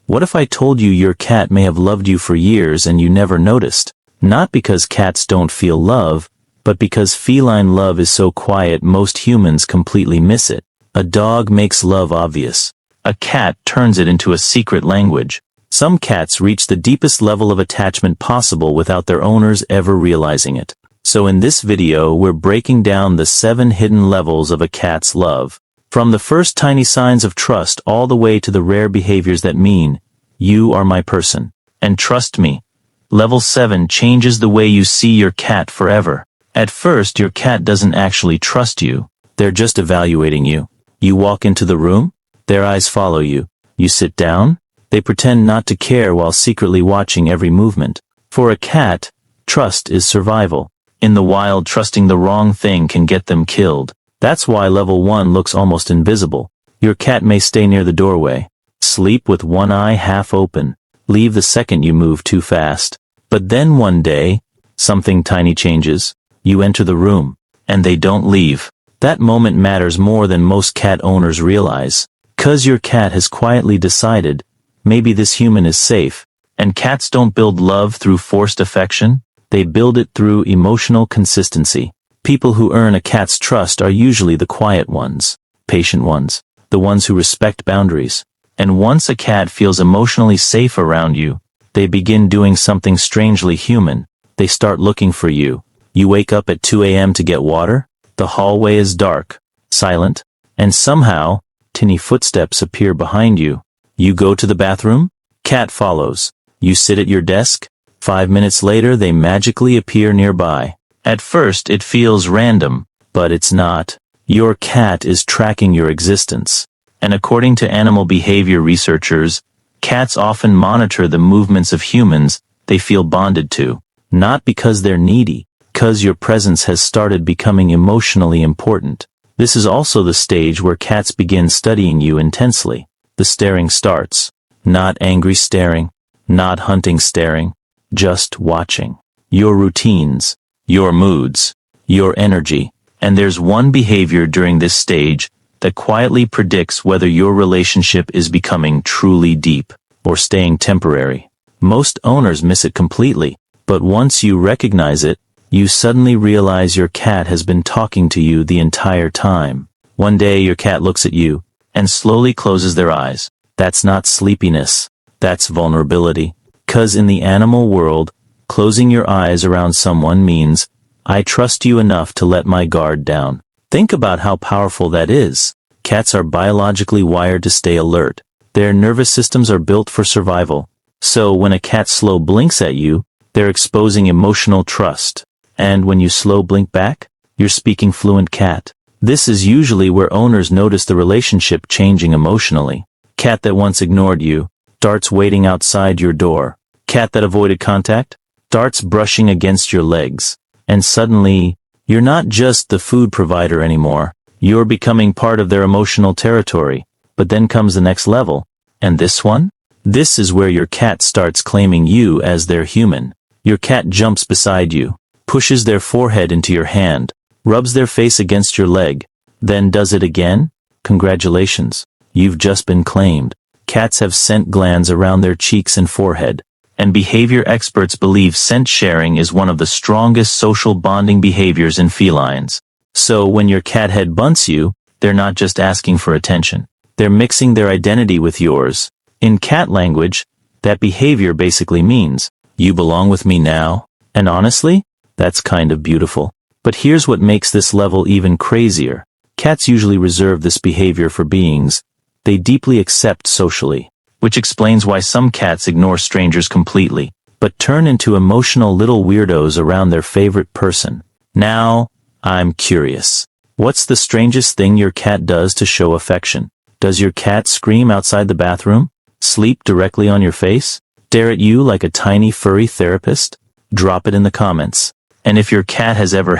What if I told you your cat may have loved you for years and you never noticed? Not because cats don't feel love, but because feline love is so quiet most humans completely miss it. A dog makes love obvious. A cat turns it into a secret language. Some cats reach the deepest level of attachment possible without their owners ever realizing it. So in this video, we're breaking down the 7 hidden levels of a cat's love. From the first tiny signs of trust all the way to the rare behaviors that mean, you are my person. And trust me, level 7 changes the way you see your cat forever. At first, your cat doesn't actually trust you. They're just evaluating you. You walk into the room, their eyes follow you. You sit down, they pretend not to care while secretly watching every movement. For a cat, trust is survival. In the wild, trusting the wrong thing can get them killed. That's why level 1 looks almost invisible. Your cat may stay near the doorway, sleep with one eye half open, leave the second you move too fast. But then one day, something tiny changes. You enter the room, and they don't leave. That moment matters more than most cat owners realize. 'Cause your cat has quietly decided, maybe this human is safe. And cats don't build love through forced affection, they build it through emotional consistency. People who earn a cat's trust are usually the quiet ones, patient ones, the ones who respect boundaries. And once a cat feels emotionally safe around you, they begin doing something strangely human. They start looking for you. You wake up at 2 a.m. to get water, the hallway is dark, silent, and somehow, tiny footsteps appear behind you. You go to the bathroom, cat follows. You sit at your desk, 5 minutes later they magically appear nearby. At first it feels random, but it's not. Your cat is tracking your existence. And according to animal behavior researchers, cats often monitor the movements of humans they feel bonded to. Not because they're needy, because your presence has started becoming emotionally important. This is also the stage where cats begin studying you intensely. The staring starts. Not angry staring, not hunting staring, just watching. Your routines, your moods, your energy. And there's one behavior during this stage that quietly predicts whether your relationship is becoming truly deep or staying temporary. Most owners miss it completely, but once you recognize it, you suddenly realize your cat has been talking to you the entire time. One day your cat looks at you and slowly closes their eyes. That's not sleepiness, that's vulnerability. 'Cause in the animal world, closing your eyes around someone means, I trust you enough to let my guard down. Think about how powerful that is. Cats are biologically wired to stay alert. Their nervous systems are built for survival. So when a cat slow blinks at you, they're exposing emotional trust. And when you slow blink back, you're speaking fluent cat. This is usually where owners notice the relationship changing emotionally. Cat that once ignored you, starts waiting outside your door. Cat that avoided contact, starts brushing against your legs. And suddenly, you're not just the food provider anymore. You're becoming part of their emotional territory. But then comes the next level. And this one? This is where your cat starts claiming you as their human. Your cat jumps beside you, pushes their forehead into your hand, rubs their face against your leg, then does it again? Congratulations, you've just been claimed. Cats have scent glands around their cheeks and forehead, and behavior experts believe scent sharing is one of the strongest social bonding behaviors in felines. So when your cat head bunts you, they're not just asking for attention. They're mixing their identity with yours. In cat language, that behavior basically means, you belong with me now. And honestly, that's kind of beautiful. But here's what makes this level even crazier. Cats usually reserve this behavior for beings they deeply accept socially, which explains why some cats ignore strangers completely, but turn into emotional little weirdos around their favorite person. Now, I'm curious. What's the strangest thing your cat does to show affection? Does your cat scream outside the bathroom? Sleep directly on your face? Stare at you like a tiny furry therapist? Drop it in the comments. And if your cat has ever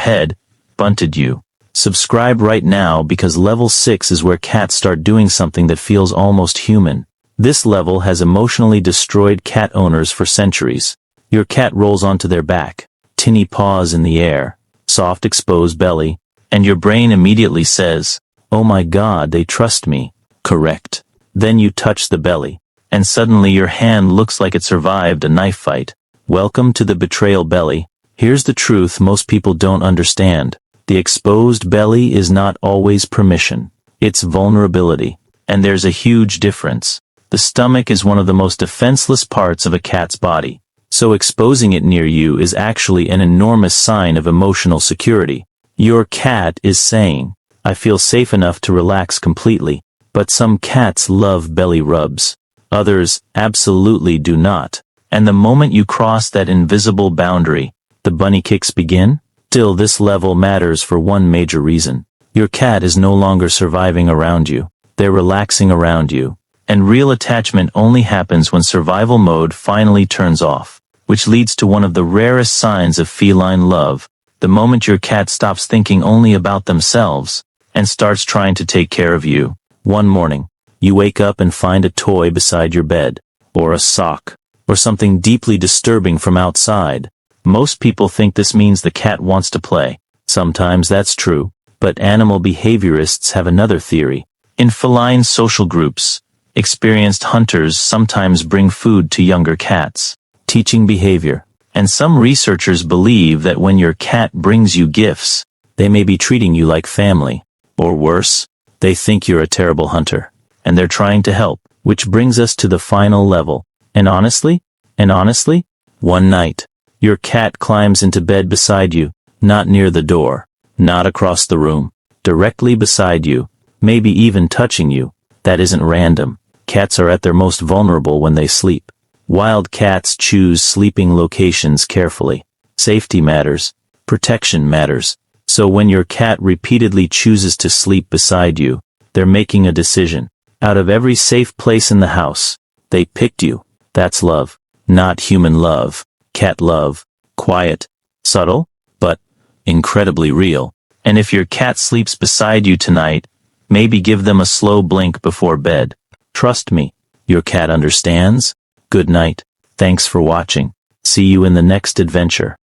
bunted you, subscribe right now because level 6 is where cats start doing something that feels almost human. This level has emotionally destroyed cat owners for centuries. Your cat rolls onto their back, tinny paws in the air, soft exposed belly, and your brain immediately says, oh my God, they trust me. Correct. Then you touch the belly, and suddenly your hand looks like it survived a knife fight. Welcome to the betrayal belly. Here's the truth most people don't understand. The exposed belly is not always permission. It's vulnerability. And there's a huge difference. The stomach is one of the most defenseless parts of a cat's body. So exposing it near you is actually an enormous sign of emotional security. Your cat is saying, I feel safe enough to relax completely. But some cats love belly rubs. Others absolutely do not. And the moment you cross that invisible boundary, the bunny kicks begin. Still, this level matters for one major reason. Your cat is no longer surviving around you. They're relaxing around you. And real attachment only happens when survival mode finally turns off, which leads to one of the rarest signs of feline love, the moment your cat stops thinking only about themselves and starts trying to take care of you. One morning, you wake up and find a toy beside your bed, or a sock, or something deeply disturbing from outside. Most people think this means the cat wants to play. Sometimes that's true, but animal behaviorists have another theory. In feline social groups, experienced hunters sometimes bring food to younger cats, teaching behavior. And some researchers believe that when your cat brings you gifts, they may be treating you like family. Or worse, they think you're a terrible hunter, and they're trying to help. Which brings us to the final level. And honestly, one night, your cat climbs into bed beside you, not near the door, not across the room, directly beside you, maybe even touching you. That isn't random. Cats are at their most vulnerable when they sleep. Wild cats choose sleeping locations carefully. Safety matters. Protection matters. So when your cat repeatedly chooses to sleep beside you, they're making a decision. Out of every safe place in the house, they picked you. That's love. Not human love. Cat love. Quiet, subtle, but incredibly real. And if your cat sleeps beside you tonight, maybe give them a slow blink before bed. Trust me, your cat understands. Good night. Thanks for watching. See you in the next adventure.